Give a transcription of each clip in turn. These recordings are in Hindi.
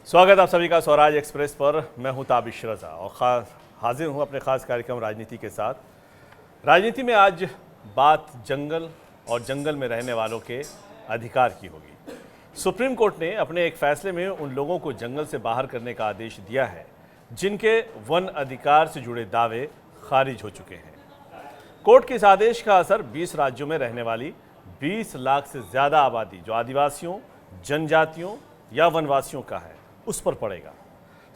स्वागत आप सभी का स्वराज एक्सप्रेस पर। मैं हूं ताबिश रजा और हाजिर हूं अपने खास कार्यक्रम राजनीति के साथ। राजनीति में आज बात जंगल और जंगल में रहने वालों के अधिकार की होगी। सुप्रीम कोर्ट ने अपने एक फैसले में उन लोगों को जंगल से बाहर करने का आदेश दिया है जिनके वन अधिकार से जुड़े दावे खारिज हो चुके हैं। कोर्ट के इस आदेश का असर 20 राज्यों में रहने वाली 20 लाख से ज़्यादा आबादी जो आदिवासियों, जनजातियों या वनवासियों का है उस पर पड़ेगा।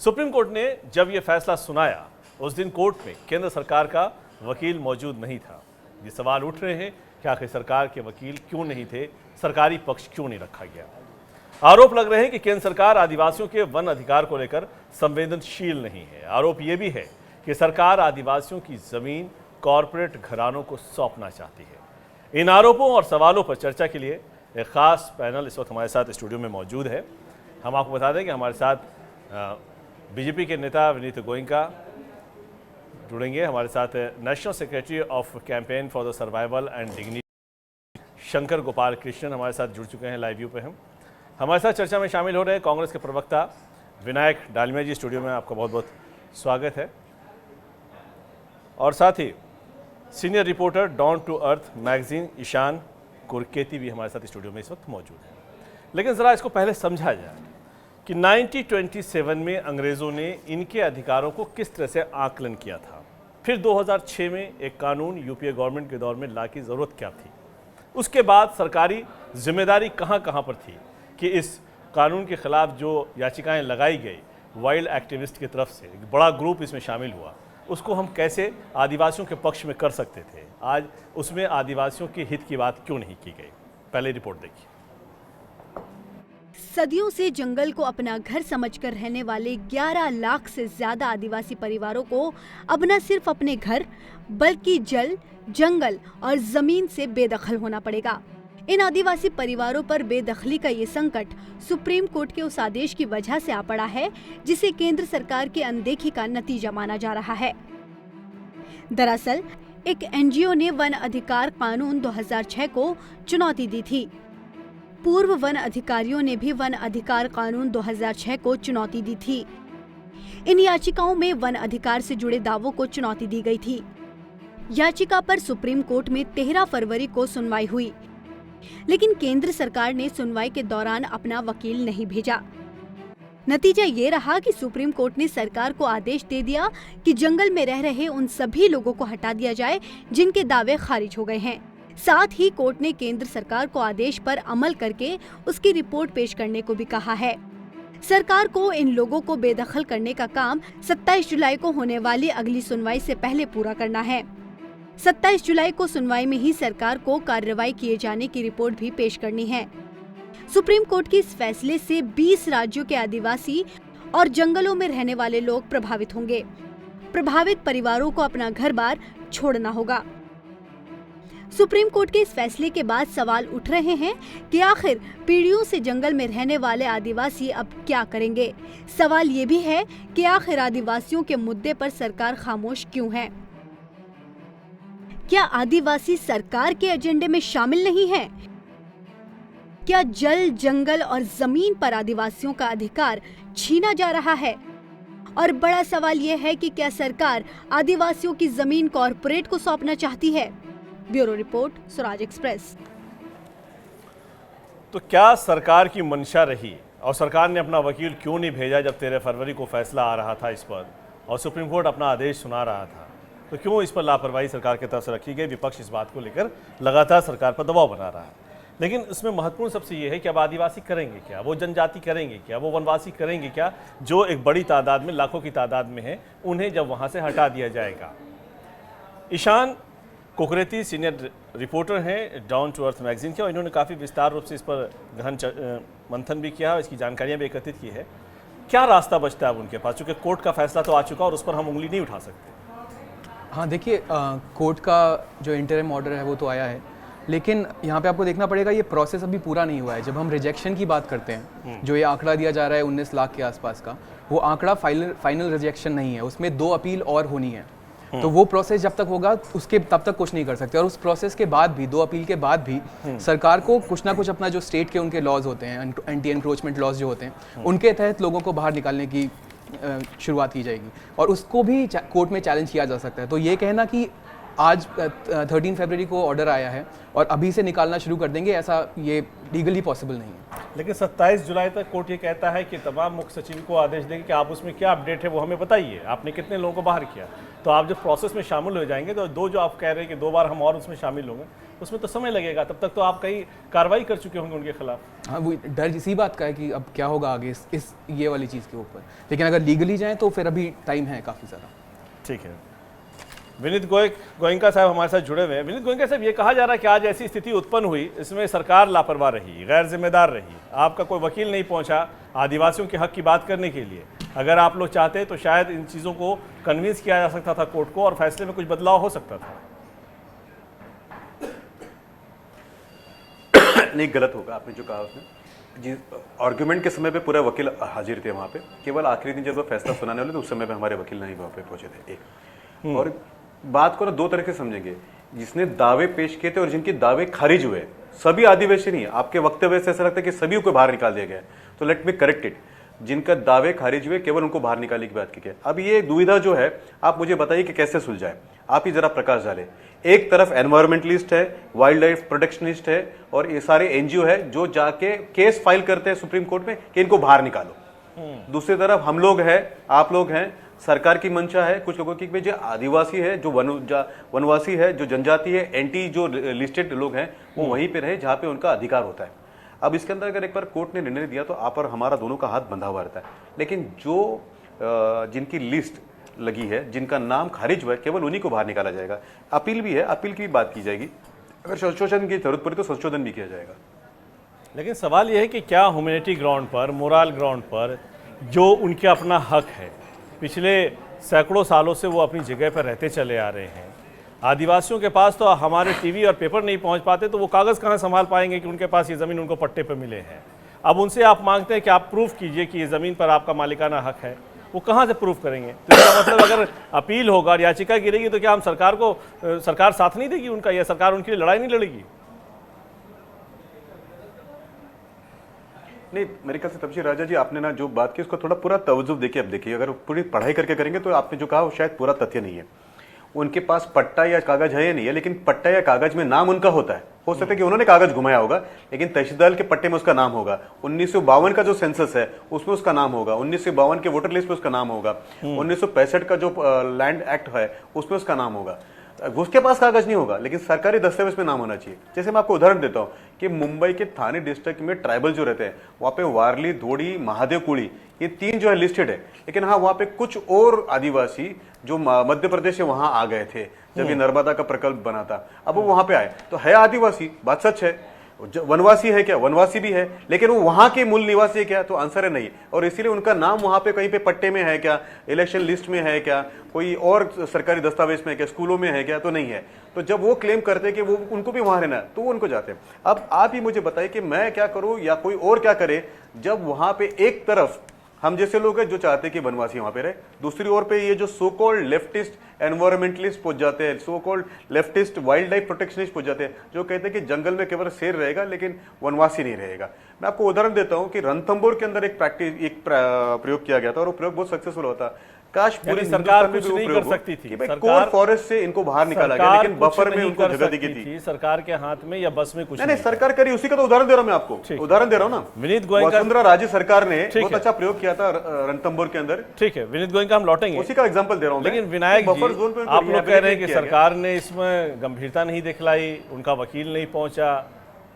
सुप्रीम कोर्ट ने जब यह फैसला सुनाया उस दिन कोर्ट में केंद्र सरकार का वकील मौजूद नहीं था। ये सवाल उठ रहे हैं कि आखिर सरकार के वकील क्यों नहीं थे, सरकारी पक्ष क्यों नहीं रखा गया। आरोप लग रहे हैं कि केंद्र सरकार आदिवासियों के वन अधिकार को लेकर संवेदनशील नहीं है। आरोप यह भी है कि सरकार आदिवासियों की जमीन कॉरपोरेट घरानों को सौंपना चाहती है। इन आरोपों और सवालों पर चर्चा के लिए एक खास पैनल इस वक्त हमारे साथ स्टूडियो में मौजूद है। हम आपको बता दें कि हमारे साथ बीजेपी के नेता विनीत गोयनका जुड़ेंगे। हमारे साथ national secretary of campaign for the survival and dignity Shankar Gopal Krishnan हमारे साथ जुड़ चुके हैं लाइव व्यू पे। हमारे साथ चर्चा में शामिल हो रहे हैं कांग्रेस के प्रवक्ता विनायक डालमिया जी। स्टूडियो में आपका बहुत बहुत स्वागत है। और साथ ही senior reporter Down to Earth magazine Ishan Kukreti भी हमारे साथ स्टूडियो में इस वक्त मौजूद है। लेकिन ज़रा इसको पहले समझा जाए कि 1927 में अंग्रेज़ों ने इनके अधिकारों को किस तरह से आकलन किया था। फिर 2006 में एक कानून यूपीए गवर्नमेंट के दौर में ला की ज़रूरत क्या थी। उसके बाद सरकारी जिम्मेदारी कहाँ कहाँ पर थी कि इस कानून के ख़िलाफ़ जो याचिकाएं लगाई गई वाइल्ड एक्टिविस्ट की तरफ से, एक बड़ा ग्रुप इसमें शामिल हुआ, उसको हम कैसे आदिवासियों के पक्ष में कर सकते थे। आज उसमें आदिवासियों के हित की बात क्यों नहीं की गई। पहले रिपोर्ट देखिए। सदियों से जंगल को अपना घर समझकर रहने वाले 11 लाख से ज्यादा आदिवासी परिवारों को अब न सिर्फ अपने घर बल्कि जल, जंगल और जमीन से बेदखल होना पड़ेगा। इन आदिवासी परिवारों पर बेदखली का ये संकट सुप्रीम कोर्ट के उस आदेश की वजह से आ पड़ा है जिसे केंद्र सरकार की अनदेखी का नतीजा माना जा रहा है। दरअसल एक एनजीओ ने वन अधिकार कानून 2006 को चुनौती दी थी। पूर्व वन अधिकारियों ने भी वन अधिकार कानून 2006 को चुनौती दी थी। इन याचिकाओं में वन अधिकार से जुड़े दावों को चुनौती दी गई थी। याचिका पर सुप्रीम कोर्ट में 13 फरवरी को सुनवाई हुई, लेकिन केंद्र सरकार ने सुनवाई के दौरान अपना वकील नहीं भेजा। नतीजा ये रहा कि सुप्रीम कोर्ट ने सरकार को आदेश दे दिया कि जंगल में रह रहे उन सभी लोगों को हटा दिया जाए जिनके दावे खारिज हो गए हैं। साथ ही कोर्ट ने केंद्र सरकार को आदेश पर अमल करके उसकी रिपोर्ट पेश करने को भी कहा है। सरकार को इन लोगों को बेदखल करने का काम 27 जुलाई को होने वाली अगली सुनवाई से पहले पूरा करना है। 27 जुलाई को सुनवाई में ही सरकार को कार्रवाई किए जाने की रिपोर्ट भी पेश करनी है। सुप्रीम कोर्ट के इस फैसले से 20 राज्यों के आदिवासी और जंगलों में रहने वाले लोग प्रभावित होंगे। प्रभावित परिवारों को अपना घर-बार छोड़ना होगा। सुप्रीम कोर्ट के इस फैसले के बाद सवाल उठ रहे हैं कि आखिर पीढ़ियों से जंगल में रहने वाले आदिवासी अब क्या करेंगे। सवाल ये भी है कि आखिर आदिवासियों के मुद्दे पर सरकार खामोश क्यों है। क्या आदिवासी सरकार के एजेंडे में शामिल नहीं है? क्या जल, जंगल और जमीन पर आदिवासियों का अधिकार छीना जा रहा है? और बड़ा सवाल यह है कि क्या सरकार आदिवासियों की जमीन कॉरपोरेट को सौंपना चाहती है। Bureau report, Swaraj express. तो क्या सरकार की मंशा रही और सरकार ने अपना वकील क्यों नहीं भेजा जब 13 फरवरी को फैसला आ रहा था इस पर और सुप्रीम कोर्ट अपना आदेश सुना रहा था? तो क्यों इस पर लापरवाही सरकार की तरफ से रखी गई? विपक्ष इस बात को लेकर लगातार सरकार पर दबाव बना रहा है। लेकिन इसमें महत्वपूर्ण सबसे ये है कि अब आदिवासी करेंगे क्या, वो जनजाति करेंगे क्या, वो वनवासी करेंगे क्या, जो एक बड़ी तादाद में, लाखों की तादाद में है, उन्हें जब वहाँ से हटा दिया जाएगा। ईशान कुरकेती सीनियर रिपोर्टर हैं डाउन टू अर्थ मैगजीन के और इन्होंने काफ़ी विस्तार रूप से इस पर गहन मंथन भी किया और इसकी जानकारियां भी एकत्रित की है। क्या रास्ता बचता है अब उनके पास, चूँकि कोर्ट का फैसला तो आ चुका और उस पर हम उंगली नहीं उठा सकते। हाँ देखिए, कोर्ट का जो इंटरिम ऑर्डर है वो तो आया है, लेकिन यहाँ पे आपको देखना पड़ेगा ये प्रोसेस अभी पूरा नहीं हुआ है। जब हम रिजेक्शन की बात करते हैं, जो ये आंकड़ा दिया जा रहा है 19 लाख के आसपास का, वो आंकड़ा फाइनल रिजेक्शन नहीं है, उसमें 2 अपील और होनी है। तो वो प्रोसेस जब तक होगा उसके तब तक कुछ नहीं कर सकते। और उस प्रोसेस के बाद भी, 2 अपील के बाद भी सरकार को कुछ ना कुछ अपना जो स्टेट के उनके लॉज होते हैं, एंटी एनक्रोचमेंट लॉज जो होते हैं, उनके तहत लोगों को बाहर निकालने की शुरुआत की जाएगी और उसको भी कोर्ट में चैलेंज किया जा सकता है। तो ये कहना कि आज 13 फरवरी को ऑर्डर आया है और अभी से निकालना शुरू कर देंगे, ऐसा ये लीगली पॉसिबल नहीं है। लेकिन 27 जुलाई तक कोर्ट ये कहता है कि तमाम मुख्य सचिव को आदेश देंगे कि आप उसमें क्या अपडेट है वो हमें बताइए, आपने कितने लोगों को बाहर किया। तो आप जब प्रोसेस में शामिल हो जाएंगे तो जो आप कह रहे हैं कि 2 बार हम और उसमें शामिल होंगे, उसमें तो समय लगेगा, तब तक तो आप कई कार्रवाई कर चुके होंगे उनके खिलाफ। हाँ, वो डर इसी बात का है कि अब क्या होगा आगे इस ये वाली चीज़ के ऊपर। लेकिन अगर लीगली जाए तो फिर अभी टाइम है काफ़ी सारा। ठीक है, विनीत गोयनका साहब हमारे साथ जुड़े हुए हैं। विनीत गोयनका साहब, ये कहा जा रहा है कि आज ऐसी स्थिति उत्पन्न हुई, इसमें सरकार लापरवाह रही, गैर जिम्मेदार रही, आपका कोई वकील नहीं पहुंचा आदिवासियों के हक की बात करने के लिए। अगर आप लोग चाहते तो शायद इन चीज़ों को कन्विंस किया जा सकता था कोर्ट को और फैसले में कुछ बदलाव हो सकता था। नहीं, गलत होगा आपने जो कहा उसमें। जी, आर्गुमेंट के समय पे पूरा वकील हाजिर थे वहाँ पे, केवल आखिरी दिन जब वो फैसला सुनाने वाले तो उस समय पे हमारे वकील नहीं वहाँ पे पहुंचे थे। एक और बात को ना 2 तरह से समझेंगे, जिसने दावे पेश किए थे और जिनके दावे खारिज हुए, सभी आदिवासी नहीं है। आपके वक्तव्य से ऐसा लगता है कि सभी को बाहर निकाल दिया गया है, तो लेट मी करेक्ट इट। जिनका दावे खारिज हुए केवल उनको बाहर निकालने की बात की गई। अब ये दुविधा जो है, आप मुझे बताइए कि कैसे सुलझाए, आप ही जरा प्रकाश डालें। एक तरफ एनवायरमेंटलिस्ट है, वाइल्ड लाइफ प्रोटेक्शनिस्ट है और ये सारे एनजीओ है जो जाके केस फाइल करते हैं सुप्रीम कोर्ट में कि इनको बाहर निकालो। दूसरी तरफ हम लोग हैं, आप लोग हैं, सरकार की मंशा है कुछ लोगों की जो आदिवासी है, जो वनवासी है, जो जनजाति है, एंटी जो लिस्टेड लोग हैं, वो वहीं पे रहे जहां पे उनका अधिकार होता है। अब इसके अंदर अगर एक बार कोर्ट ने निर्णय दिया तो आप और हमारा दोनों का हाथ बंधा हुआ रहता है। लेकिन जो जिनकी लिस्ट लगी है, जिनका नाम खारिज हुआ है, केवल उन्हीं को बाहर निकाला जाएगा। अपील भी है, अपील की भी बात की जाएगी, अगर संशोधन की जरूरत पड़ी तो संशोधन भी किया जाएगा। लेकिन सवाल यह है कि क्या ह्यूमैनिटी ग्राउंड पर, मोरल ग्राउंड पर जो उनके अपना हक है, पिछले सैकड़ों सालों से वो अपनी जगह पर रहते चले आ रहे हैं, आदिवासियों के पास तो हमारे टीवी और पेपर नहीं पहुंच पाते, तो वो कागज़ कहाँ संभाल पाएंगे कि उनके पास ये ज़मीन उनको पट्टे पर मिले हैं। अब उनसे आप मांगते हैं कि आप प्रूफ कीजिए कि ये ज़मीन पर आपका मालिकाना हक है, वो कहाँ से प्रूफ करेंगे? तो इसका मतलब अगर अपील होगा और याचिका गिरेगी तो क्या हम सरकार साथ नहीं देगी उनका, या सरकार उनके लिए लड़ाई नहीं लड़ेगी? नहीं, मेरे ख्याल से तबशी राजा जी, आपने ना जो बात की उसको थोड़ा पूरा तवज्जो देखिए। अब देखिए, अगर पूरी पढ़ाई करके करेंगे तो आपने जो कहा वो शायद पूरा तथ्य नहीं है। उनके पास पट्टा या कागज है या नहीं है, लेकिन पट्टा या कागज में नाम उनका होता है। हो सकता है कि उन्होंने कागज घुमाया होगा, लेकिन तहसीलदार के पट्टे में उसका नाम होगा। 1952 का जो सेंसस है उसमें उसका नाम होगा, 1952 के वोटर लिस्ट में उसका नाम होगा, 1965 का जो लैंड एक्ट है उसमें उसका नाम होगा। उसके पास कागज नहीं होगा, लेकिन सरकारी दस्तावेज में नाम होना चाहिए। जैसे मैं आपको उदाहरण देता हूं कि मुंबई के थाने डिस्ट्रिक्ट में ट्राइबल जो रहते हैं, वहां पे वारली, धोड़ी, महादेव कुड़ी, ये 3 जो है लिस्टेड है। लेकिन हाँ, वहां पे कुछ और आदिवासी जो मध्य प्रदेश से वहां आ गए थे जब ये नर्मदा का प्रकल्प बना था, अब वो वहां पे आए तो है आदिवासी, बात सच है। वनवासी है क्या? वनवासी भी है, लेकिन वो वहां के मूल निवासी है क्या? तो आंसर है नहीं। और इसीलिए उनका नाम वहां पे कहीं पे पट्टे में है क्या, इलेक्शन लिस्ट में है क्या, कोई और सरकारी दस्तावेज में है क्या, स्कूलों में है क्या? तो नहीं है। तो जब वो क्लेम करते हैं कि वो उनको भी वहां रहना है तो वो उनको जाते हैं। अब आप ही मुझे बताइए कि मैं क्या करूं या कोई और क्या करे, जब वहां पे एक तरफ हम जैसे लोग हैं जो चाहते हैं कि वनवासी वहां पे रहे, दूसरी ओर पे ये जो सो कॉल्ड लेफ्टिस्ट एनवायरमेंटलिस्ट पहुंच जाते हैं, so called leftist wild life protectionist पहुंच जाते हैं, जो कहते हैं कि जंगल में केवल शेर रहेगा लेकिन वनवासी नहीं रहेगा। मैं आपको उदाहरण देता हूं कि रणथंभौर के अंदर एक प्रयोग किया गया था और वो प्रयोग बहुत सक्सेसफुल होता। काश पूरी सरकार कुछ नहीं कर सकती थी, कोर फॉरेस्ट से इनको बाहर निकाला गया, लेकिन बफर में उनको जगह दी गई थी। सरकार के हाथ में या बस में कुछ नहीं, सरकार करी, उसी का तो उदाहरण दे रहा हूं मैं आपको, उदाहरण दे रहा हूं ना। विनीत गोयनका, वसुंधरा राजे सरकार ने बहुत अच्छा प्रयोग किया था रणथंभौर के अंदर। ठीक है, विनीत गोयनका हम लौटेंगे, उसी का एग्जांपल दे रहा हूं। लेकिन विनायक जी, आप लोग कह रहे हैं कि सरकार ने इसमें गंभीरता नहीं दिखलाई, उनका वकील नहीं पहुंचा,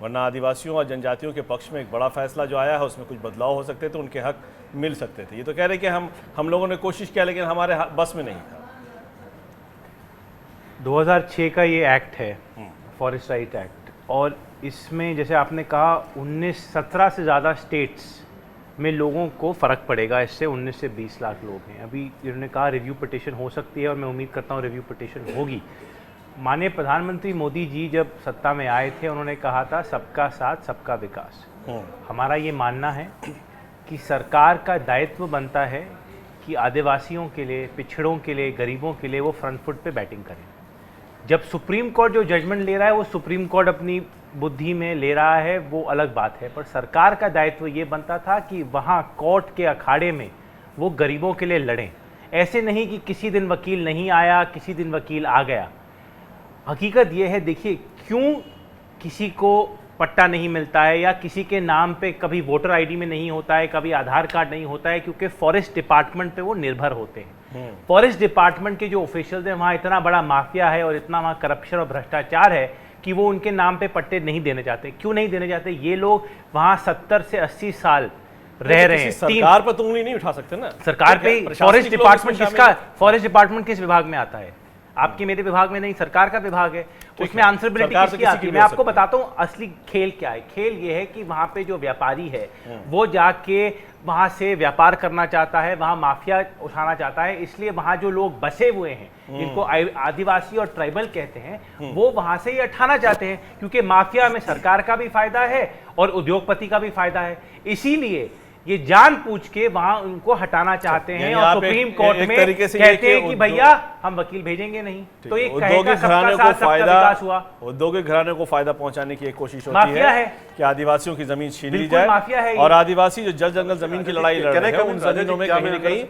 वरना आदिवासियों और जनजातियों के पक्ष में एक बड़ा फैसला जो आया है उसमें कुछ बदलाव हो सकते थे, उनके हक मिल सकते थे। ये तो कह रहे कि हम लोगों ने कोशिश किया लेकिन हमारे बस में नहीं था। 2006 का ये एक्ट है, फॉरेस्ट राइट एक्ट, और इसमें जैसे आपने कहा 17 से ज़्यादा स्टेट्स में लोगों को फ़र्क पड़ेगा इससे। 19 से 20 लाख लोग हैं। अभी जिन्होंने कहा रिव्यू पिटिशन हो सकती है और मैं उम्मीद करता हूँ रिव्यू पिटिशन होगी। माननीय प्रधानमंत्री मोदी जी जब सत्ता में आए थे उन्होंने कहा था सबका साथ सबका विकास। हमारा ये मानना है कि सरकार का दायित्व बनता है कि आदिवासियों के लिए, पिछड़ों के लिए, गरीबों के लिए वो फ्रंट फुट पे बैटिंग करें। जब सुप्रीम कोर्ट जो जजमेंट ले रहा है वो सुप्रीम कोर्ट अपनी बुद्धि में ले रहा है, वो अलग बात है, पर सरकार का दायित्व ये बनता था कि वहाँ कोर्ट के अखाड़े में वो गरीबों के लिए लड़ें। ऐसे नहीं कि किसी दिन वकील नहीं आया, किसी दिन वकील आ गया। हकीकत ये है, देखिए क्यों किसी को पट्टा नहीं मिलता है या किसी के नाम पे कभी वोटर आईडी में नहीं होता है, कभी आधार कार्ड नहीं होता है, क्योंकि फॉरेस्ट डिपार्टमेंट पे वो निर्भर होते हैं। फॉरेस्ट डिपार्टमेंट के जो ऑफिशियल्स हैं वहाँ इतना बड़ा माफिया है और इतना वहाँ करप्शन और भ्रष्टाचार है कि वो उनके नाम पे पट्टे नहीं देने चाहते। क्यों नहीं देने चाहते? ये लोग वहाँ 70 से 80 साल रह रहे हैं। सरकार पर तो उंगली नहीं उठा सकते ना। सरकार पे फॉरेस्ट डिपार्टमेंट किसका, फॉरेस्ट डिपार्टमेंट किस विभाग में आता है? आपके मेरे विभाग में नहीं, सरकार का विभाग है। उसमें आंसरेबिलिटी किसकी आती है? मैं आपको बताता हूँ असली खेल क्या है। खेल ये है कि वहाँ पे जो व्यापारी है वो जाके वहाँ से व्यापार करना चाहता है, वहाँ माफिया उठाना चाहता है, इसलिए वहाँ जो लोग बसे हुए हैं जिनको आदिवासी और ट्राइबल कहते हैं वो वहाँ से ये उठाना चाहते हैं, क्योंकि माफिया में सरकार का भी फायदा है और उद्योगपति का भी फायदा है। इसीलिए ये जान पूछ के वहां उनको हटाना चाहते हैं और सुप्रीम कोर्ट में कहते हैं कि भैया हम वकील भेजेंगे नहीं। तो ये औद्योगिक घराने को फायदा हुआ, औद्योगिक घराने को फायदा पहुंचाने की एक कोशिश होती है कि आदिवासियों की जमीन छीन ली जाए, माफिया है। और आदिवासी जो जल जंगल जमीन की लड़ाई लड़ रहे हैं उन जमीनों में कहीं न कहीं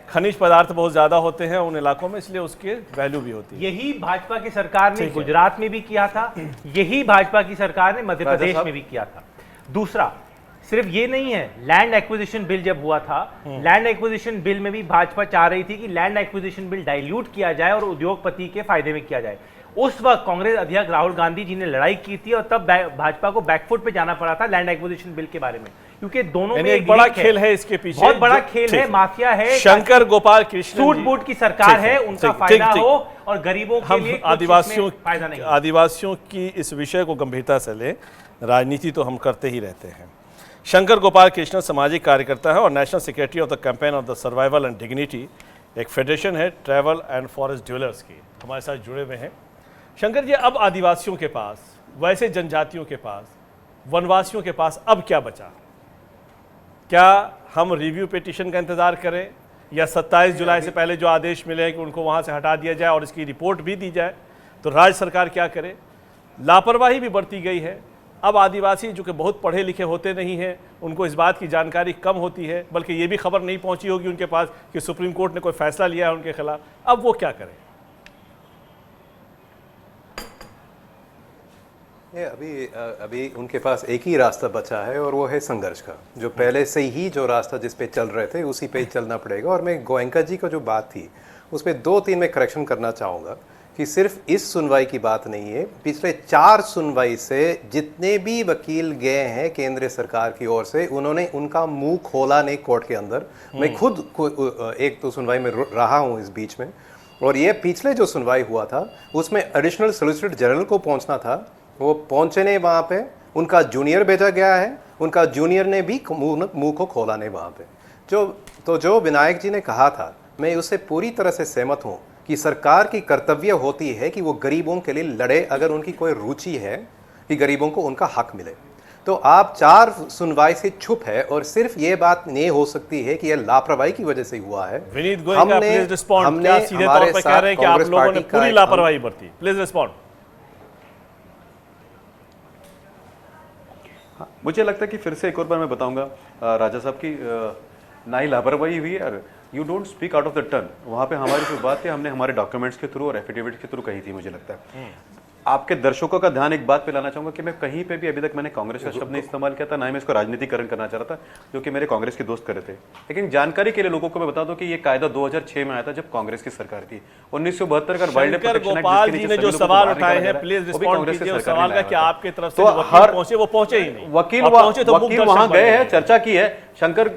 खनिज पदार्थ बहुत ज्यादा होते हैं उन इलाकों में, इसलिए उसके वैल्यू भी होती है। यही भाजपा की सरकार ने गुजरात में भी किया था, यही भाजपा की सरकार ने मध्य प्रदेश में भी किया था। दूसरा, सिर्फ ये नहीं है, लैंड एक्विजिशन बिल जब हुआ था, लैंड एक्विजिशन बिल में भी भाजपा चाह रही थी कि लैंड एक्विजिशन बिल डाइल्यूट किया जाए और उद्योगपति के फायदे में किया जाए। उस वक्त कांग्रेस अध्यक्ष राहुल गांधी जी ने लड़ाई की थी और तब भाजपा को बैकफुट पे जाना पड़ा था लैंड एक्विजिशन बिल के बारे में, क्योंकि दोनों में एक बड़ा खेल है इसके पीछे, बहुत बड़ा खेल है, माफिया है, शंकर गोपाल कृष्ण सूट बूट की सरकार है, उनका फायदा हो और गरीबों के लिए आदिवासियों फायदा नहीं। आदिवासियों की इस विषय को गंभीरता से लें, राजनीति तो हम करते ही रहते हैं। शंकर गोपाल कृष्ण सामाजिक कार्यकर्ता है और national secretary of the campaign of the survival and dignity, एक फेडरेशन है ट्रैवल एंड फॉरेस्ट ड्वेलर्स की, हमारे साथ जुड़े हुए हैं। शंकर जी, अब आदिवासियों के पास, वैसे जनजातियों के पास, वनवासियों के पास अब क्या बचा? क्या हम रिव्यू पिटीशन का इंतजार करें या 27 जुलाई से पहले जो आदेश मिले हैं कि उनको वहां से हटा दिया जाए और इसकी रिपोर्ट भी दी जाए? तो राज्य सरकार क्या करे? लापरवाही भी बढ़ती गई है। अब आदिवासी जो कि बहुत पढ़े लिखे होते नहीं हैं, उनको इस बात की जानकारी कम होती है, बल्कि ये भी खबर नहीं पहुंची होगी उनके पास कि सुप्रीम कोर्ट ने कोई फैसला लिया है उनके खिलाफ। अब वो क्या करें? अभी उनके पास एक ही रास्ता बचा है और वो है संघर्ष का, जो पहले से ही जो रास्ता जिस पे चल रहे थे उसी पे चलना पड़ेगा। और मैं गोयनका जी का जो बात थी उस पर 2-3 में करेक्शन करना चाहूँगा कि सिर्फ इस सुनवाई की बात नहीं है, पिछले 4 सुनवाई से जितने भी वकील गए हैं केंद्र सरकार की ओर से, उन्होंने उनका मुंह खोला नहीं कोर्ट के अंदर। मैं खुद 1-2 सुनवाई में रहा हूँ इस बीच में, और ये पिछले जो सुनवाई हुआ था उसमें एडिशनल सॉलिसिटर जनरल को पहुंचना था, वो पहुंचे नहीं वहाँ पे, उनका जूनियर भेजा गया है, उनका जूनियर ने भी मुंह को खोला नहीं वहाँ पे। जो विनायक जी ने कहा था, मैं उससे पूरी तरह से सहमत हूँ कि सरकार की कर्तव्य होती है कि वो गरीबों के लिए लड़े, अगर उनकी कोई रुचि है कि गरीबों को उनका हक मिले। तो आप 4 सुनवाई से चुप है और सिर्फ ये बात नहीं हो सकती है कि ये लापरवाही की वजह से हुआ है। Vineet Goenka, please respond. क्या सीधे तौर पर कह रहे हैं कि आप लोगों ने पूरी लापरवाही बरती? Please respond. मुझे लगता है कि फिर से एक और बार मैं बताऊंगा राजा साहब की ना ही लापरवाही हुई है, you don't speak out of the turn. वहाँ पे हमारी जो बात है हमने हमारे डॉक्यूमेंट्स के थ्रू और एफिडेविट के थ्रू कही थी। मुझे लगता है आपके दर्शकों का ध्यान एक बात पे लाना चाहूंगा कि मैं कहीं पे भी अभी तक मैंने कांग्रेस का शब्द नहीं इस्तेमाल किया था, ना ही मैं इसको राजनीतिकरण करना चाह रहा था, जो कि मेरे कांग्रेस के दोस्त कर रहे थे। लेकिन जानकारी के लिए लोगों को मैं बता दूं कि ये कायदा 2006 में आया था जब कांग्रेस की सरकार थी। 1972 का wildlife protection act Gopal ji ने जो सवाल उठाए हैं, प्लीज रिस्पॉन्ड कीजिए उस सवाल का कि आपके तरफ से वकील पहुंचे, वो पहुंचे ही नहीं। वकील वहां गए हैं, चर्चा की है। शंकर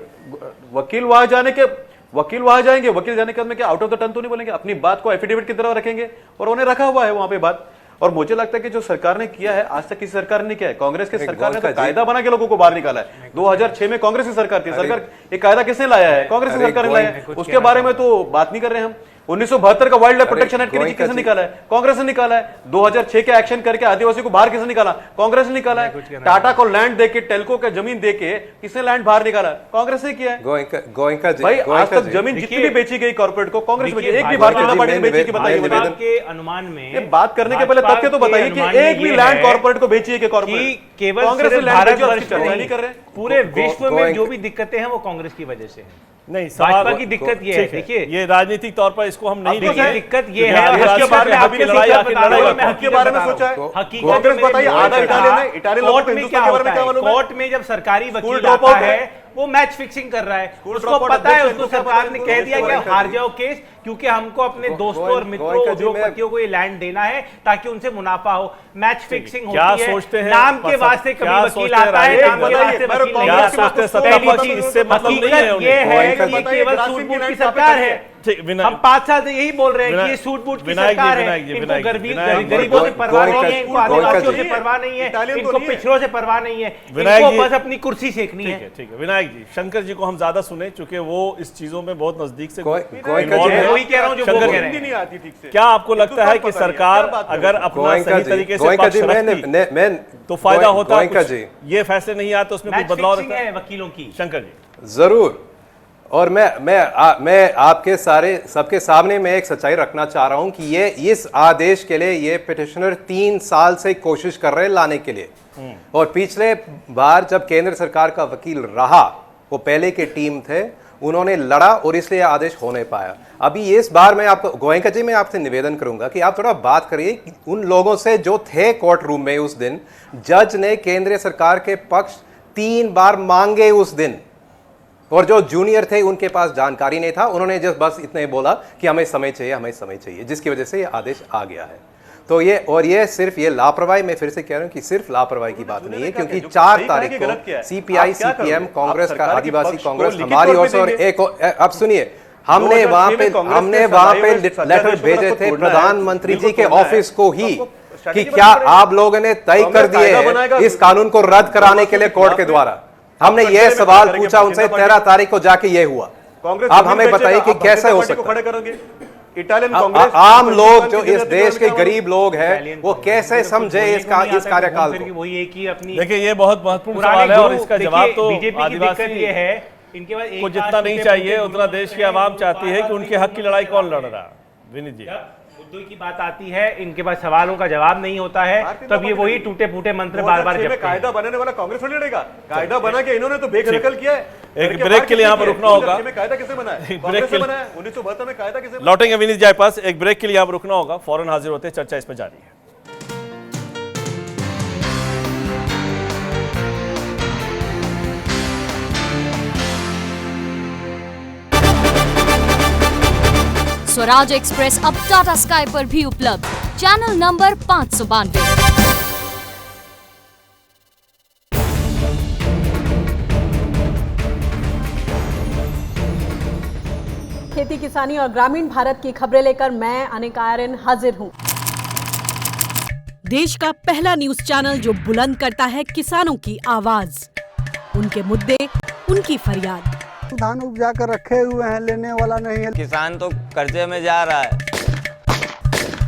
वकील वहां जाएंगे, वकील जाने के बाद में क्या आउट ऑफ द टर्न तो नहीं बोलेंगे, अपनी बात को एफिडेविट की तरह रखेंगे और उन्हें रखा हुआ है वहां पे बात। और मुझे लगता है कि जो सरकार ने किया है आज तक किसी सरकार ने किया है, कांग्रेस की सरकार ने तो कायदा बना के लोगों को बाहर निकाला है। 2006 में कांग्रेस की सरकार थी, सरकार एक कायदा किसने लाया है? कांग्रेस की सरकार ने लाया है, उसके बारे में तो बात नहीं कर रहे हैं हम। 1972 का वाइल्ड लाइफ अरे, प्रोटेक्शन एक्ट किसने गोयनका जी- निकाला है? कांग्रेस ने निकाला है। 2006 के एक्शन करके आदिवासी को बाहर किसने निकाला? कांग्रेस ने निकाला है। टाटा को लैंड देके, टेल्को का जमीन देके किसने लैंड बाहर निकाला? कांग्रेस ने किया है। गोयनका जी, भाई आज गोयनका तक जी, जमीन जितनी भी देखिए- बेची गई कॉर्पोरेट को, कांग्रेस देखिए, बेची, एक भी भाजपा भारतीय जनता पार्टी ने बेची कि बताइए मुझे। भाजपा के अनुमान में ये बात करने के पहले भाजपा तथ्य तो के बताइए कि अनुमान में एक भी ये लैंड है कॉर्पोरेट को बेची है कि कि कॉर्पोरेट? केवल कांग्रेस ने सिर्फ लैंड बेची और भारतवर्ष उसकी में चर्चा नहीं नहीं कर रहे। पूरे विश्व में गोयनका- जो भी दिक्कतें हैं वो कांग्रेस की वजह से है। नहीं, भाजपा की दिक्कत ये है, ठीक है, देखिए ये राजनीतिक तौर पर इसको हम नहीं देखिए, लेंगे। दिक्कत ये क्योंकि है, आदिवासी उसके बारे में के हक आपने की लड़ाई हकीकत आखिर बता रहा लड़ेगा हूं, मैं कौन? के बारे में सोचा है? हकीकत कांग्रेस मेरे बताइए, लिए आधा ये इटालियन था, है, इटालियन लोगों कोर्ट को में हिंदुस्तान क्या के बारे होता में क्या है? मालूम है? कोर्ट में जब सरकारी स्कूल वकील ड्रॉप आता आउट है। है वो मैच फिक्सिंग कर रहा है, स्कूल उसको ड्रॉप आउट पता है, अध्यक्ष उसको है, सरकार ने कह दिया कि गोयनका हार जी- जाओ केस, क्योंकि हमको अपने दोस्तों और मित्रों गोयनका जी, उद्योगपतियों को ये लैंड देना है ताकि उनसे मुनाफा हो। मैच फिक्सिंग क्या होती है, सोचते हैं नाम के सब- वास्ते कभी क्या वकील सोचते हैं आता है, राजनीतिक नाम के बताइए, वास्ते मेरे वकील नहीं क्या आता। सोचते हैं पहली सत्ता पक्ष? चीज, इससे मतलब नहीं है हकीकत उन्हें। ये है गोयनका कि ये जी- केवल बताइए, सूट बूट की ग्रासिम सरकार है। ठीक, विनायक- हम 5 साल से यही बोल रहे हैं कि विनायक- ये सूट बूट की विनायक जी, सरकार है, विनायक जी, इनको विनायक जी, गरीबों से परवाह नहीं है, गोयनका इनको आदिवासियों जी- से परवाह नहीं है, इटालियन तो इनको नहीं है। पिछड़ों से परवाह नहीं है, विनायक इनको जी- बस अपनी कुर्सी सेकनी ठीक है। है, ठीक है। विनायक जी, शंकर जी को हम ज्यादा सुने, चूंकि वो इस चीजों में बहुत नजदीक से गोयनका involved जी- है। मैं वही कह रहा हूं जो वो शंकर कह जी, रहे हिंदी हैं। नहीं आती ठीक से। क्या आपको लगता है कि पता नहीं, सरकार क्या बात कर अगर रहे हैं? अपना गोयनका सही जी, तरीके से गोयनका पक्ष जी, रखती मैं तो फायदा होता? गोयनका कुछ जी, ये फैसले नहीं आते उसमें कुछ मैच बदलाव फिक्सिंग रहता है? है वकीलों की। शंकर जी, जरूर। और मैं आपके सारे सबके सामने मैं एक सच्चाई रखना चाह रहा हूं कि ये इस आदेश के लिए ये पिटिशनर 3 साल से कोशिश कर रहे हैं लाने के लिए। और पिछले बार जब केंद्र सरकार का वकील रहा, वो पहले के टीम थे, उन्होंने लड़ा और इसलिए आदेश हो नहीं पाया। अभी इस बार मैं आपको गोयनका जी, मैं आपसे निवेदन करूंगा कि आप थोड़ा बात करिए उन लोगों से जो थे कोर्ट रूम में उस दिन। जज ने केंद्र सरकार के पक्ष 3 बार मांगे उस दिन, और जो जूनियर थे उनके पास जानकारी नहीं था, उन्होंने जस्ट बस इतना ही बोला कि हमें समय चाहिए, जिसकी वजह से ये आदेश आ गया है। तो ये सिर्फ ये लापरवाही, मैं फिर से कह रहा हूं कि सिर्फ लापरवाही की बात नहीं है, क्योंकि 4 तारीख को सीपीआई, सीपीएम, कांग्रेस का, आदिवासी कांग्रेस, हमारी ओर से, और एक अब सुनिए, हमने वहां पे लेटर भेजे थे प्रधानमंत्री जी के ऑफिस को ही कि क्या आप लोगों ने तय कर दिए इस कानून को रद्द कराने के लिए कोर्ट के द्वारा। हमने यह सवाल पूछा उनसे, 13 तारीख को जाके ये हुआ। अब हमें बताइए कि कैसे हो सकता है? इटालियन आम लोग जो इस देश के गरीब लोग हैं, वो कैसे समझे इस कार्यकाल को? वही एक ही अपनी देखिए ये बहुत महत्वपूर्ण पुराने सवाल है और गुरु, इसका देखिए, जवाब तो बीजेपी की दिक्कत आदिवासी ये है, इनके पास को जितना नहीं चाहिए उतना देश की आवाम चाहती है कि उनके हक की लड़ाई कौन लड़ रहा है। विनीत जी, मुद्दों की बात आती है, इनके पास सवालों का जवाब नहीं होता है, तब ये वही टूटे फूटे मंत्र बार बार जपते हैं। कायदा बनाने वाला कांग्रेस थोड़ी लड़ेगा। कायदा बना के इन्होंने तो बेदखल किया है। एक ब्रेक के लिए यहाँ पर रुकना होगा। कायदा किसे बना है? एक कांग्रेस ब्रेक से के बना है। 1972 में कायदा किसे बना? लौटेंगे विनीत जी के पास। एक ब्रेक के लिए यहाँ पर रुकना होगा, फौरन हाजिर होते हैं, चर्चा इसमें जारी है। स्वराज एक्सप्रेस अब टाटा स्काई पर भी उपलब्ध। Channel number 592। खेती किसानी और ग्रामीण भारत की खबरें लेकर मैं अनिका आर्यन हाजिर हूं। देश का पहला न्यूज चैनल जो बुलंद करता है किसानों की आवाज, उनके मुद्दे, उनकी फरियाद। धान उपजा कर रखे हुए हैं, लेने वाला नहीं है। किसान तो कर्जे में जा रहा है।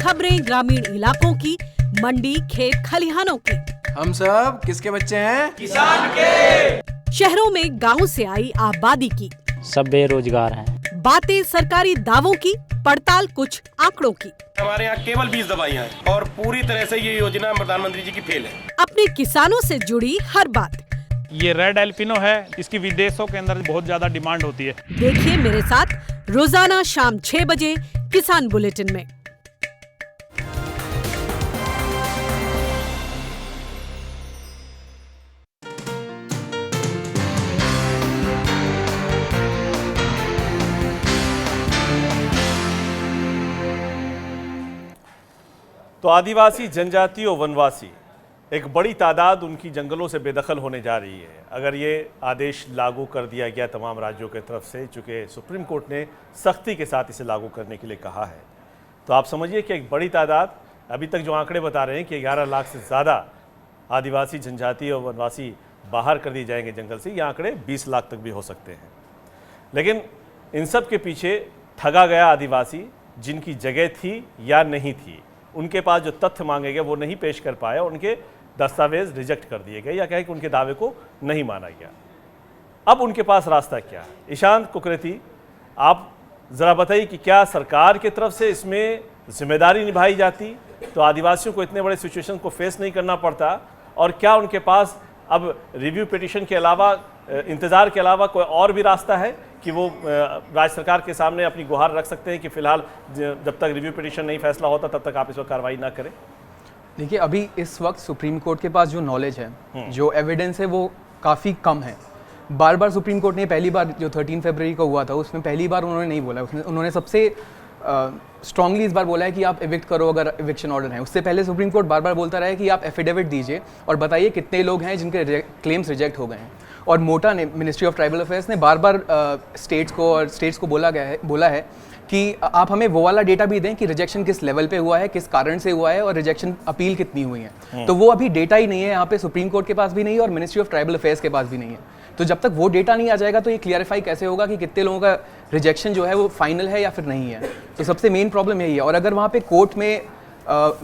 खबरें ग्रामीण इलाकों की, मंडी, खेत खलिहानों की। हम सब किसके बच्चे हैं? किसान के। शहरों में गांव से आई आबादी की। सब बेरोजगार हैं। बातें सरकारी दावों की, पड़ताल कुछ आंकड़ों की। हमारे यहाँ केवल 20 दवाइयाँ हैं और पूरी तरह से ये योजना प्रधानमंत्री जी की फेल है। अपने किसानों से जुड़ी हर बात। ये रेड एल्पिनो है, इसकी विदेशों के अंदर बहुत ज्यादा डिमांड होती है। देखिए मेरे साथ रोजाना शाम 6 बजे किसान बुलेटिन में। तो आदिवासी, जनजाति और वनवासी, एक बड़ी तादाद उनकी जंगलों से बेदखल होने जा रही है अगर ये आदेश लागू कर दिया गया तमाम राज्यों की तरफ से, चूँकि सुप्रीम कोर्ट ने सख्ती के साथ इसे लागू करने के लिए कहा है। तो आप समझिए कि एक बड़ी तादाद, अभी तक जो आंकड़े बता रहे हैं कि 11 लाख से ज़्यादा आदिवासी, जनजाति और वनवासी बाहर कर दिए जाएंगे जंगल से, ये आंकड़े 20 लाख तक भी हो सकते हैं। लेकिन इन सब के पीछे ठगा गया आदिवासी, जिनकी जगह थी या नहीं थी, उनके पास जो तथ्य मांगे गए वो नहीं पेश कर पाए, उनके दस्तावेज रिजेक्ट कर दिए गए या कहे कि उनके दावे को नहीं माना गया। अब उनके पास रास्ता क्या है? ईशांत कुकरेती, आप ज़रा बताइए कि क्या सरकार की तरफ से इसमें जिम्मेदारी निभाई जाती तो आदिवासियों को इतने बड़े सिचुएशन को फेस नहीं करना पड़ता, और क्या उनके पास अब रिव्यू पिटीशन के अलावा, इंतज़ार के अलावा कोई और भी रास्ता है कि वो राज्य सरकार के सामने अपनी गुहार रख सकते हैं कि फिलहाल जब तक रिव्यू पिटीशन नहीं फैसला होता तब तक आप इस पर कार्रवाई ना करें? देखिए, अभी इस वक्त सुप्रीम कोर्ट के पास जो नॉलेज है, जो एविडेंस है, वो काफ़ी कम है। बार बार सुप्रीम कोर्ट ने, पहली बार जो 13 फरवरी को हुआ था उसमें पहली बार उन्होंने नहीं बोला, उन्होंने सबसे स्ट्रांगली इस बार बोला है कि आप एविक्ट करो अगर एविक्शन ऑर्डर है। उससे पहले सुप्रीम कोर्ट बार बार बोलता रहा है कि आप एफिडेविट दीजिए और बताइए कितने लोग हैं जिनके क्लेम्स रिजेक्ट हो गए हैं। और मोटा ने, मिनिस्ट्री ऑफ ट्राइबल अफेयर्स ने बार बार स्टेट्स को बोला है कि आप हमें वो वाला डेटा भी दें कि रिजेक्शन किस लेवल पे हुआ है, किस कारण से हुआ है और रिजेक्शन अपील कितनी हुई है। तो वो अभी डेटा ही नहीं है यहाँ पे, सुप्रीम कोर्ट के पास भी नहीं है और मिनिस्ट्री ऑफ ट्राइबल अफेयर्स के पास भी नहीं है। तो जब तक वो डेटा नहीं आ जाएगा तो ये क्लियरिफाई कैसे होगा कि कितने लोगों का रिजेक्शन जो है वो फाइनल है या फिर नहीं है। तो सबसे मेन प्रॉब्लम यही है। और अगर वहाँ पे कोर्ट में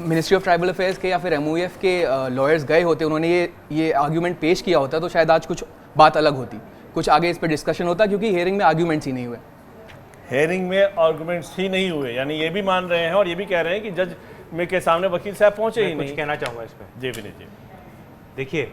मिनिस्ट्री ऑफ ट्राइबल अफेयर्स के या फिर MOEF के लॉयर्स गए होते, उन्होंने ये आर्ग्यूमेंट पेश किया होता, तो शायद आज कुछ बात अलग होती, कुछ आगे इस पर डिस्कशन होता, क्योंकि हियरिंग में आर्ग्यूमेंट्स ही नहीं हुए। हेयरिंग में आर्गुमेंट्स ही नहीं हुए, यानी ये भी मान रहे हैं और ये भी कह रहे हैं कि जज में के सामने वकील साहब पहुंचे ही नहीं। कुछ कहना चाहूँगा इस पर। जी विनीत जी, देखिए,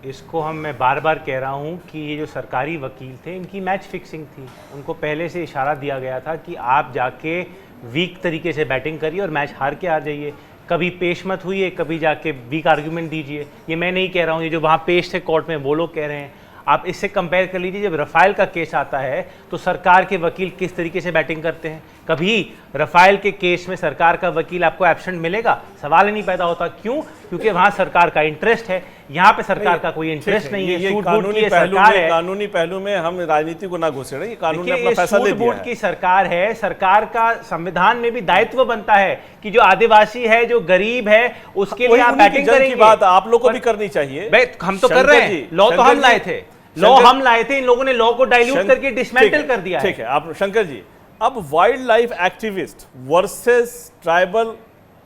इसको मैं बार बार कह रहा हूँ कि ये जो सरकारी वकील थे, इनकी मैच फिक्सिंग थी। उनको पहले से इशारा दिया गया था कि आप जाके वीक तरीके से बैटिंग करिए और मैच हार के आ जाइए, कभी पेश मत हुई, कभी जाके वीक आर्ग्यूमेंट दीजिए। ये मैं नहीं कह रहा हूँ, ये जो वहाँ पेश थे कोर्ट में वो लोग कह रहे हैं। आप इससे कंपेयर कर लीजिए, जब रफ़ाइल का केस आता है तो सरकार के वकील किस तरीके से बैटिंग करते हैं। कभी रफ़ाइल के केस में सरकार का वकील आपको एब्सेंट मिलेगा, सवाल ही नहीं पैदा होता। क्यों? क्योंकि वहाँ सरकार का इंटरेस्ट है, यहाँ पे सरकार का कोई इंटरेस्ट नहीं है। सूट बूट की सरकार है, कानूनी पहलू में हम राजनीति को ना घुसे रहे, कानून ने अपना फैसला ले दिया है। सूट की सरकार है, सरकार का संविधान में भी दायित्व बनता है कि जो आदिवासी है, जो गरीब है, उसके लिए आप बैटिंग करेंगे। बात आप लोग को भी करनी चाहिए। हम तो कर रहे हैं, लॉ तो हम लाए थे, इन लोगों ने लॉ को डाइल्यूट करके डिसमेंटल कर दिया है। ठीक है, आप शंकर जी, अब wild life activist versus tribal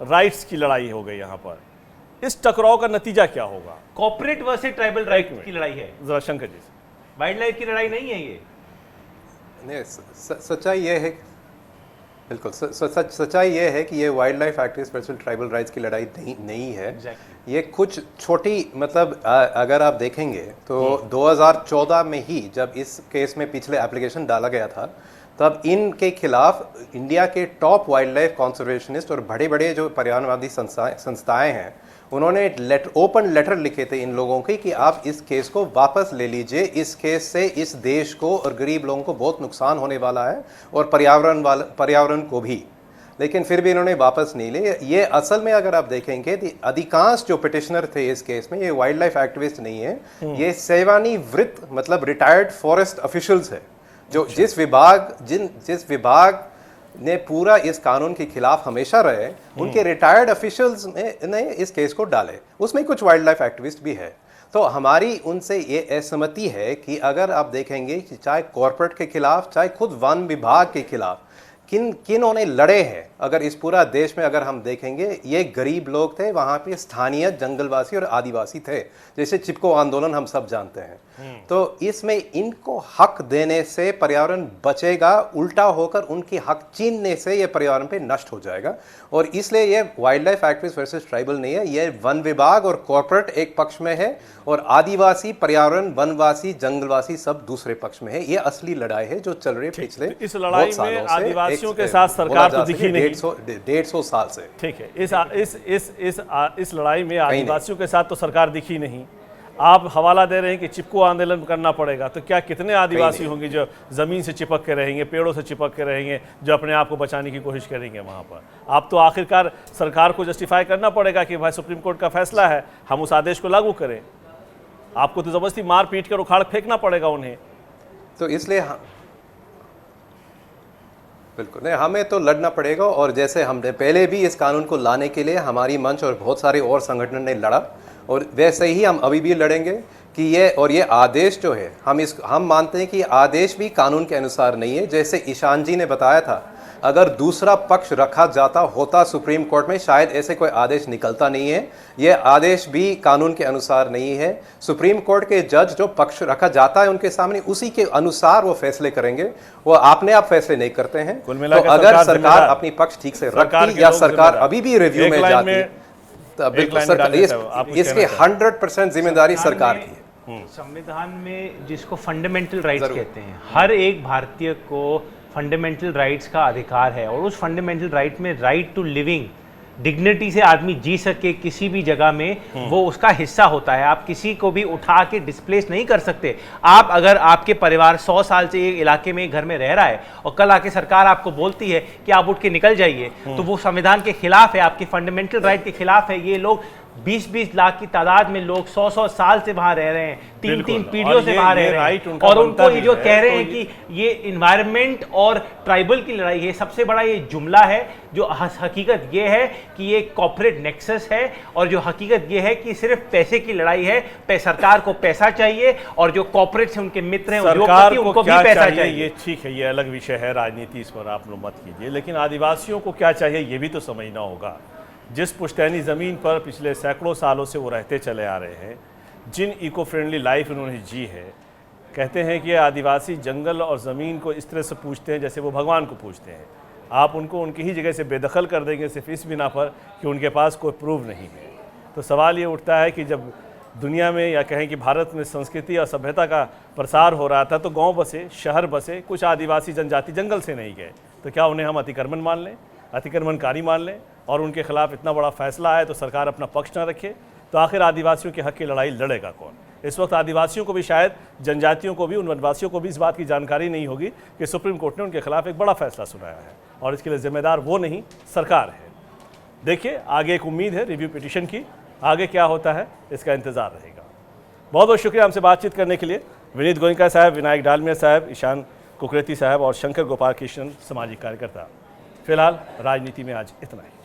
rights की लड़ाई हो गई यहाँ पर, इस टकराव का नतीजा क्या होगा? कॉर्पोरेट वर्सेस ट्राइबल राइट की लड़ाई है। जरा शंकर जी, वाइल्ड लाइफ की लड़ाई नहीं है ये। नहीं, सच्चाई ये है, बिल्कुल सच्चाई ये है कि ये wild life activist versus tribal rights की लड़ाई नहीं है। ये कुछ छोटी, मतलब अगर आप देखेंगे तो 2014 में ही जब इस केस में पिछले एप्लीकेशन डाला गया था, तब इनके खिलाफ इंडिया के टॉप वाइल्ड लाइफ कंजर्वेशनिस्ट और बड़े बड़े जो पर्यावरणवादी संस्थाएं हैं, उन्होंने ओपन लेटर लिखे थे इन लोगों के कि आप इस केस को वापस ले लीजिए, इस केस से इस देश को और गरीब लोगों को बहुत नुकसान होने वाला है और पर्यावरण को भी। लेकिन फिर भी इन्होंने वापस नहीं लिए। ये असल में अगर आप देखेंगे तो अधिकांश जो पिटिशनर थे इस केस में, ये वाइल्ड लाइफ एक्टिविस्ट नहीं है, ये सेवानिवृत्त मतलब रिटायर्ड फॉरेस्ट ऑफिशियल्स है, जो जिस विभाग ने पूरा इस कानून के खिलाफ हमेशा रहे, उनके रिटायर्ड ऑफिशियल्स ने इस केस को डाले। उसमें कुछ वाइल्ड लाइफ एक्टिविस्ट भी है। तो हमारी उनसे ये असहमति है कि अगर आप देखेंगे कि चाहे कॉर्पोरेट के खिलाफ, चाहे खुद वन विभाग के खिलाफ किन्होंने लड़े हैं, अगर इस पूरा देश में अगर हम देखेंगे, ये गरीब लोग थे, वहाँ पे स्थानीय जंगलवासी और आदिवासी थे, जैसे चिपको आंदोलन हम सब जानते हैं। तो इसमें इनको हक देने से पर्यावरण बचेगा, उल्टा होकर उनकी हक छीनने से ये पर्यावरण पे नष्ट हो जाएगा। और इसलिए ये wild life activist versus tribal नहीं है, ये वन विभाग और कॉर्पोरेट एक पक्ष में है और आदिवासी, पर्यावरण, वनवासी, जंगलवासी सब दूसरे पक्ष में है। ये असली लड़ाई है जो चल रही है पिछले इस लड़ाई में आदिवासियों के साथ सरकार तो दिखी नहीं, 150 साल से। ठीक है, इस लड़ाई में आदिवासियों के साथ तो सरकार दिखी नहीं। आप हवाला दे रहे हैं कि चिपको आंदोलन करना पड़ेगा, तो क्या कितने आदिवासी होंगे जो जमीन से चिपक के रहेंगे, पेड़ों से चिपक के रहेंगे, जो अपने आप को बचाने की कोशिश करेंगे वहां पर? आप तो आखिरकार सरकार को जस्टिफाई करना पड़ेगा कि भाई सुप्रीम कोर्ट का फैसला है, हम उस आदेश को लागू करें। आपको तो जबरदस्ती मार पीट कर उखाड़ फेंकना पड़ेगा उन्हें। तो इसलिए बिल्कुल नहीं, हमें तो लड़ना पड़ेगा। और जैसे हमने पहले भी इस कानून को लाने के लिए हमारी मंच और बहुत सारे और संगठन ने लड़ा, और वैसे ही हम अभी भी लड़ेंगे कि ये आदेश जो है, हम मानते हैं कि आदेश भी कानून के अनुसार नहीं है। जैसे ईशान जी ने बताया था अगर दूसरा पक्ष रखा जाता होता सुप्रीम कोर्ट में, शायद ऐसे कोई आदेश निकलता नहीं है। यह आदेश भी कानून के अनुसार नहीं है। सुप्रीम कोर्ट के जज जो पक्ष रखा जाता है उनके सामने, उसी के अनुसार वो फैसले करेंगे, वो अपने आप फैसले नहीं करते हैं। तो अगर सरकार अपनी पक्ष ठीक से रखती या सरकार अभी भी रिव्यू में जाती, तो बिल्कुल इसके 100% जिम्मेदारी सरकार की है। संविधान में जिसको फंडामेंटल राइट्स कहते हैं, हर एक भारतीय को फंडामेंटल राइट्स का अधिकार है, और उस फंडामेंटल राइट में राइट टू लिविंग, डिग्निटी से आदमी जी सके किसी भी जगह में, वो उसका हिस्सा होता है। आप किसी को भी उठा के डिस्प्लेस नहीं कर सकते। आप अगर आपके परिवार 100 साल से एक इलाके में, एक घर में रह रहा है, और कल आके सरकार आपको बोलती है कि आप उठ के निकल जाइए, तो वो संविधान के खिलाफ है, आपके फंडामेंटल राइट के खिलाफ है। ये लोग 20-20 लाख की तादाद में लोग 100-100 साल से वहां रह रहे हैं, 3-3 पीढ़ियों से वहां रह रहे हैं, और उनको ये जो कह रहे हैं कि ये इन्वायरमेंट और ट्राइबल की लड़ाई है, सबसे बड़ा ये जुमला है। जो हकीकत ये है कि ये कॉर्पोरेट नेक्सस है, और जो हकीकत ये है कि सिर्फ पैसे की लड़ाई है। सरकार को पैसा चाहिए, और जो कॉर्पोरेट से उनके मित्र हैं, सरकार को उनको भी क्या पैसा चाहिए, ये ठीक है, ये अलग विषय है, राजनीति इस पर आप लोग मत कीजिए। लेकिन आदिवासियों को क्या चाहिए ये भी तो समझना होगा। जिस पुश्तैनी ज़मीन पर पिछले सैकड़ों सालों से वो रहते चले आ रहे हैं, जिन इको फ्रेंडली लाइफ उन्होंने जी है, कहते हैं कि आदिवासी जंगल और ज़मीन को इस तरह से पूछते हैं जैसे वो भगवान को पूछते हैं। आप उनको उनकी ही जगह से बेदखल कर देंगे सिर्फ इस बिना पर कि उनके पास कोई प्रूफ नहीं है। तो सवाल ये उठता है कि जब दुनिया में, या कहें कि भारत में संस्कृति और सभ्यता का प्रसार हो रहा था, तो गाँव बसे, शहर बसे कुछ आदिवासी जनजाति जंगल से नहीं गए, तो क्या उन्हें हम अतिक्रमण मान लें, अतिक्रमणकारी मान लें, और उनके खिलाफ इतना बड़ा फैसला आए तो सरकार अपना पक्ष ना रखे? तो आखिर आदिवासियों के हक की लड़ाई लड़ेगा कौन? इस वक्त आदिवासियों को भी, शायद जनजातियों को भी, उन वनवासियों को भी इस बात की जानकारी नहीं होगी कि सुप्रीम कोर्ट ने उनके खिलाफ एक बड़ा फैसला सुनाया है, और इसके लिए जिम्मेदार वो नहीं, सरकार है। देखिए, आगे एक उम्मीद है रिव्यू पिटीशन की, आगे क्या होता है इसका इंतजार रहेगा। बहुत बहुत शुक्रिया हमसे बातचीत करने के लिए विनीत गोयनका साहब, विनायक डालमिया साहब, ईशान कुकरेती साहब और शंकर गोपाल कृष्णन, सामाजिक कार्यकर्ता। फिलहाल राजनीति में आज इतना ही।